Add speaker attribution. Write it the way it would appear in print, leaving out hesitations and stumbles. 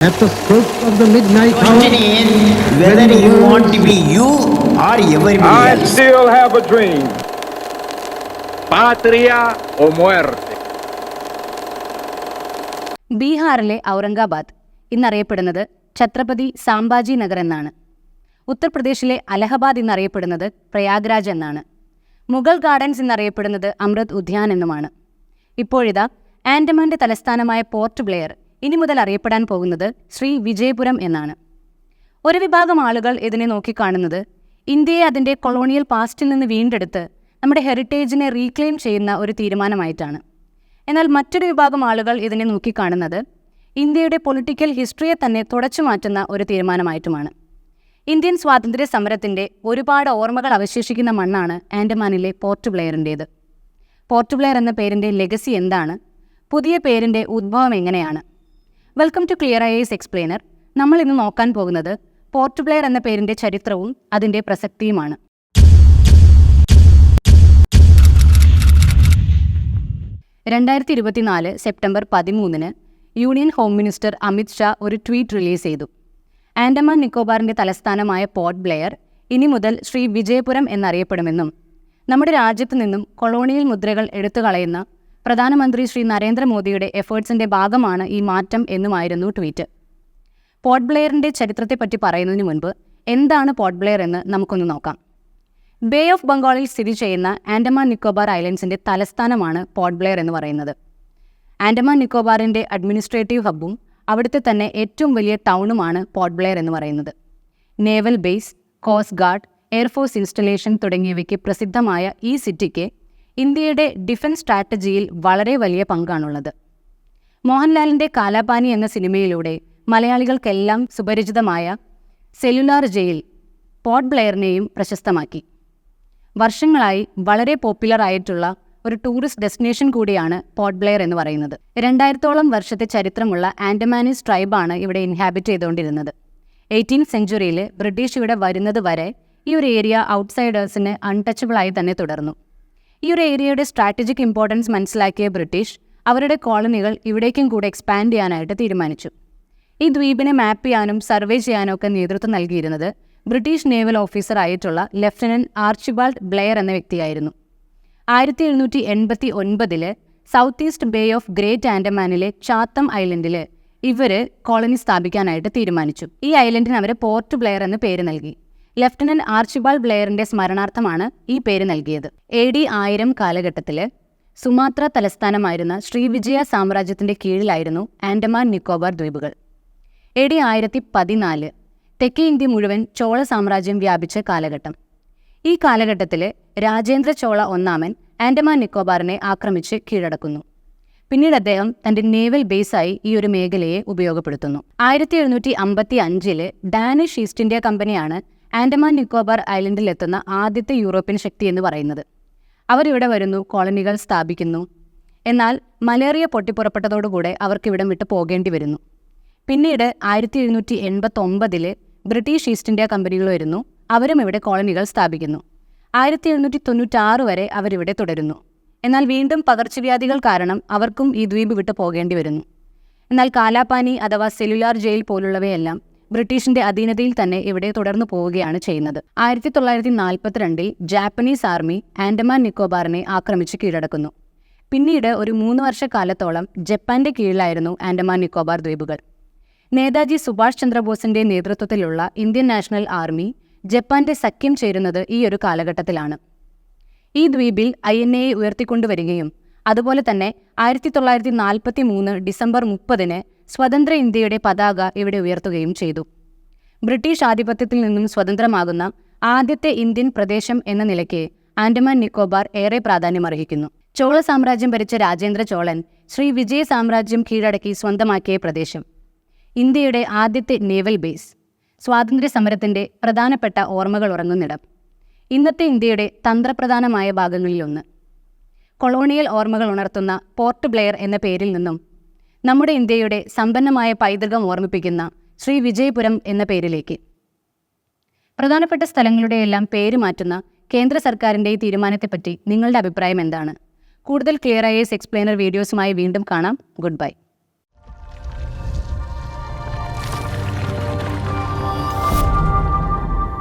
Speaker 1: At the stroke of the midnight hour,
Speaker 2: Question is whether you want to be you or everybody
Speaker 3: I
Speaker 2: else.
Speaker 3: still have a dream. Patria o muerte.
Speaker 4: ബീഹാറിലെ ഔറംഗാബാദ് ഇന്നറിയപ്പെടുന്നത് ഛത്രപതി സാംബാജി നഗർ എന്നാണ്. ഉത്തർപ്രദേശിലെ അലഹബാദ് എന്നറിയപ്പെടുന്നത് പ്രയാഗ്രാജ് എന്നാണ്. Mughal gardens എന്നറിയപ്പെടുന്നത് അമൃത് ഉദ്യാൻ എന്നുമാണ്. ഇപ്പോഴിതാ ആൻഡമാന്റെ തലസ്ഥാനമായ പോർട്ട് ബ്ലെയർ ഇനി മുതൽ അറിയപ്പെടാൻ പോകുന്നത് ശ്രീ വിജയപുരം എന്നാണ്. ഒരു വിഭാഗം ആളുകൾ ഇതിനെ നോക്കിക്കാണുന്നത് ഇന്ത്യയെ അതിൻ്റെ കൊളോണിയൽ പാസ്റ്റിൽ നിന്ന് വീണ്ടെടുത്ത് നമ്മുടെ ഹെറിറ്റേജിനെ റീക്ലെയിം ചെയ്യുന്ന ഒരു തീരുമാനമായിട്ടാണ്. എന്നാൽ മറ്റൊരു വിഭാഗം ആളുകൾ ഇതിനെ നോക്കിക്കാണുന്നത് ഇന്ത്യയുടെ പൊളിറ്റിക്കൽ ഹിസ്റ്ററിയെ തന്നെ തുടച്ചു മാറ്റുന്ന ഒരു തീരുമാനമായിട്ടുമാണ്. ഇന്ത്യൻ സ്വാതന്ത്ര്യ സമരത്തിൻ്റെ ഒരുപാട് ഓർമ്മകൾ അവശേഷിക്കുന്ന മണ്ണാണ് ആൻഡമാനിലെ പോർട്ട് ബ്ലെയറിൻ്റേത്. പോർട്ട് ബ്ലെയർ എന്ന പേരിൻ്റെ ലെഗസി എന്താണ്? പുതിയ പേരിൻ്റെ ഉദ്ഭവം എങ്ങനെയാണ്? Welcome to Clear IAS explainer. നമ്മൾ ഇന്ന് നോക്കാൻ പോകുന്നത് പോർട്ട് ബ്ലെയർ എന്ന പേരിൻ്റെ ചരിത്രവും അതിൻ്റെ പ്രസക്തിയുമാണ്. September 13 union home minister Amit Shah ഒരു ട്വീറ്റ് റിലീസ് ചെയ്തു. ആൻഡമാൻ നിക്കോബാറിൻ്റെ തലസ്ഥാനമായ പോർട്ട് ബ്ലെയർ ഇനി മുതൽ ശ്രീ വിജയപുരം എന്നറിയപ്പെടുമെന്നും നമ്മുടെ രാജ്യത്തു നിന്നും കൊളോണിയൽ മുദ്രകൾ എടുത്തുകളയുന്ന പ്രധാനമന്ത്രി ശ്രീ നരേന്ദ്രമോദിയുടെ എഫേർട്സിൻ്റെ ഭാഗമാണ് ഈ മാറ്റം എന്നുമായിരുന്നു ട്വീറ്റ്. പോർട്ട് ബ്ലെയറിൻ്റെ ചരിത്രത്തെപ്പറ്റി പറയുന്നതിന് മുൻപ് എന്താണ് പോർട്ട് ബ്ലെയർ എന്ന് നമുക്കൊന്ന് നോക്കാം. ബേ ഓഫ് ബംഗാളിൽ സ്ഥിതി ചെയ്യുന്ന ആൻഡമാൻ നിക്കോബാർ ഐലൻഡ്സിൻ്റെ തലസ്ഥാനമാണ് പോർട്ട് ബ്ലെയർ എന്ന് പറയുന്നത്. ആൻഡമാൻ നിക്കോബാറിൻ്റെ അഡ്മിനിസ്ട്രേറ്റീവ് ഹബ്ബും അവിടുത്തെ തന്നെ ഏറ്റവും വലിയ ടൗണുമാണ് പോർട്ട് ബ്ലെയർ എന്ന് പറയുന്നത്. Naval base, coast guard, air force installation തുടങ്ങിയവയ്ക്ക് പ്രസിദ്ധമായ ഈ സിറ്റിക്ക് ഇന്ത്യയുടെ ഡിഫൻസ് സ്ട്രാറ്റജിയിൽ വളരെ വലിയ പങ്കാണുള്ളത്. മോഹൻലാലിൻ്റെ കാലാപാനി എന്ന സിനിമയിലൂടെ മലയാളികൾക്കെല്ലാം സുപരിചിതമായ സെല്ലുലാർ ജയിൽ പോർട്ട് ബ്ലെയറിനെയും പ്രശസ്തമാക്കി. വർഷങ്ങളായി വളരെ പോപ്പുലർ ആയിട്ടുള്ള ഒരു ടൂറിസ്റ്റ് ഡെസ്റ്റിനേഷൻ കൂടിയാണ് പോർട്ട് ബ്ലെയർ എന്ന് പറയുന്നത്. 2000-ഓളം വർഷത്തെ ചരിത്രമുള്ള ആൻഡമാനീസ് ട്രൈബാണ് ഇവിടെ ഇൻഹാബിറ്റ് ചെയ്തുകൊണ്ടിരുന്നത്. 18th സെഞ്ച്വറിയിൽ ബ്രിട്ടീഷ് ഇവിടെ വരുന്നത് വരെ ഈ ഒരു ഏരിയ ഔട്ട്സൈഡേഴ്സിന് അൺടച്ചബിളായി തന്നെ തുടർന്നു. ഈ ഒരു ഏരിയയുടെ സ്ട്രാറ്റജിക് ഇമ്പോർട്ടൻസ് മനസ്സിലാക്കിയ ബ്രിട്ടീഷ് അവരുടെ കോളനികൾ ഇവിടേക്കും കൂടെ എക്സ്പാൻഡ് ചെയ്യാനായിട്ട് തീരുമാനിച്ചു. ഈ ദ്വീപിനെ മാപ്പ് ചെയ്യാനും സർവേ ചെയ്യാനും ഒക്കെ നേതൃത്വം നൽകിയിരുന്നത് ബ്രിട്ടീഷ് നേവൽ ഓഫീസർ ആയിട്ടുള്ള ലെഫ്റ്റനന്റ് ആർച്ചിബാൾഡ് ബ്ലെയർ എന്ന വ്യക്തിയായിരുന്നു. 1789 south east bay of great ആൻഡമാനിലെ ചാത്തം ഐലൻഡിൽ ഇവർ കോളനി സ്ഥാപിക്കാനായിട്ട് തീരുമാനിച്ചു. ഈ ഐലൻഡിന് അവർ പോർട്ട് ബ്ലെയർ എന്ന് പേര് നൽകി. ലെഫ്റ്റനന്റ് ആർച്ചിബാൾഡ് ബ്ലെയറിന്റെ സ്മരണാർത്ഥമാണ് ഈ പേര് നൽകിയത്. AD 1000 കാലഘട്ടത്തിൽ സുമാത്ര തലസ്ഥാനമായിരുന്ന ശ്രീവിജയ സാമ്രാജ്യത്തിന്റെ കീഴിലായിരുന്നു ആൻഡമാൻ നിക്കോബാർ ദ്വീപുകൾ. AD 1014 തെക്കേ ഇന്ത്യ മുഴുവൻ ചോള സാമ്രാജ്യം വ്യാപിച്ച കാലഘട്ടം. ഈ കാലഘട്ടത്തിൽ രാജേന്ദ്ര ചോള ഒന്നാമൻ ആൻഡമാൻ നിക്കോബാറിനെ ആക്രമിച്ച് കീഴടക്കുന്നു. പിന്നീട് അദ്ദേഹം തന്റെ നേവൽ ബേസായി ഈ ഒരു മേഖലയെ ഉപയോഗപ്പെടുത്തുന്നു. 1755 ഡാനിഷ് ഈസ്റ്റ് ഇന്ത്യ കമ്പനിയാണ് ആൻഡമാൻ നിക്കോബാർ ഐലൻഡിലെത്തുന്ന ആദ്യത്തെ യൂറോപ്യൻ ശക്തി എന്ന് പറയുന്നത്. അവരിവിടെ വരുന്നു, കോളനികൾ സ്ഥാപിക്കുന്നു. എന്നാൽ മലേറിയ പൊട്ടിപ്പുറപ്പെട്ടതോടുകൂടെ അവർക്കിവിടം വിട്ട് പോകേണ്ടി വരുന്നു. പിന്നീട് 1789 ബ്രിട്ടീഷ് ഈസ്റ്റ് ഇന്ത്യ കമ്പനികൾ വരുന്നു, അവരും ഇവിടെ കോളനികൾ സ്ഥാപിക്കുന്നു. 1796 വരെ അവരിവിടെ തുടരുന്നു. എന്നാൽ വീണ്ടും പകർച്ചവ്യാധികൾ കാരണം അവർക്കും ഈ ദ്വീപ് വിട്ട് പോകേണ്ടി വരുന്നു. എന്നാൽ കാലാപാനി അഥവാ സെല്ലുലാർ ജയിൽ പോലുള്ളവയെല്ലാം ബ്രിട്ടീഷിന്റെ അധീനതയിൽ തന്നെ ഇവിടെ തുടർന്നു പോവുകയാണ് ചെയ്യുന്നത്. 1942 ജാപ്പനീസ് ആർമി ആൻഡമാൻ നിക്കോബാറിനെ ആക്രമിച്ച് കീഴടക്കുന്നു. പിന്നീട് ഒരു 3 വർഷക്കാലത്തോളം ജപ്പാന്റെ കീഴിലായിരുന്നു ആൻഡമാൻ നിക്കോബാർ ദ്വീപുകൾ. നേതാജി സുഭാഷ് ചന്ദ്രബോസിന്റെ നേതൃത്വത്തിലുള്ള ഇന്ത്യൻ നാഷണൽ ആർമി ജപ്പാന്റെ സഖ്യം ചേരുന്നത് ഈ ഒരു കാലഘട്ടത്തിലാണ്. ഈ ദ്വീപിൽ INA ഉയർത്തിക്കൊണ്ടുവരികയും അതുപോലെ തന്നെ 1943 ഡിസംബർ 30 സ്വതന്ത്ര ഇന്ത്യയുടെ പതാക ഇവിടെ ഉയർത്തുകയും ചെയ്തു. ബ്രിട്ടീഷ് ആധിപത്യത്തിൽ നിന്നും സ്വതന്ത്രമാകുന്ന ആദ്യത്തെ ഇന്ത്യൻ പ്രദേശം എന്ന നിലയ്ക്ക് ആൻഡമാൻ നിക്കോബാർ ഏറെ പ്രാധാന്യമർഹിക്കുന്നു. ചോള സാമ്രാജ്യം ഭരിച്ച രാജേന്ദ്ര ചോളൻ ശ്രീ വിജയ സാമ്രാജ്യം കീഴടക്കി സ്വന്തമാക്കിയ പ്രദേശം, ഇന്ത്യയുടെ ആദ്യത്തെ നേവൽ ബേസ്, സ്വാതന്ത്ര്യ സമരത്തിന്റെ പ്രധാനപ്പെട്ട ഓർമ്മകൾ ഉറങ്ങുന്നിടം, ഇന്നത്തെ ഇന്ത്യയുടെ തന്ത്രപ്രധാനമായ ഭാഗങ്ങളിലൊന്ന്. കൊളോണിയൽ ഓർമ്മകൾ ഉണർത്തുന്ന പോർട്ട് ബ്ലെയർ എന്ന പേരിൽ നിന്നും നമ്മുടെ ഇന്ത്യയുടെ സമ്പന്നമായ പൈതൃകം ഓർമ്മിപ്പിക്കുന്ന ശ്രീ വിജയപുരം എന്ന പേരിലേക്ക്. പ്രധാനപ്പെട്ട സ്ഥലങ്ങളുടെയെല്ലാം പേര് മാറ്റുന്ന കേന്ദ്ര സർക്കാരിൻ്റെ ഈ തീരുമാനത്തെപ്പറ്റി നിങ്ങളുടെ അഭിപ്രായം എന്താണ്? കൂടുതൽ ക്ലിയർ IAS എക്സ്പ്ലെയിനർ വീഡിയോസുമായി വീണ്ടും കാണാം. Good bye.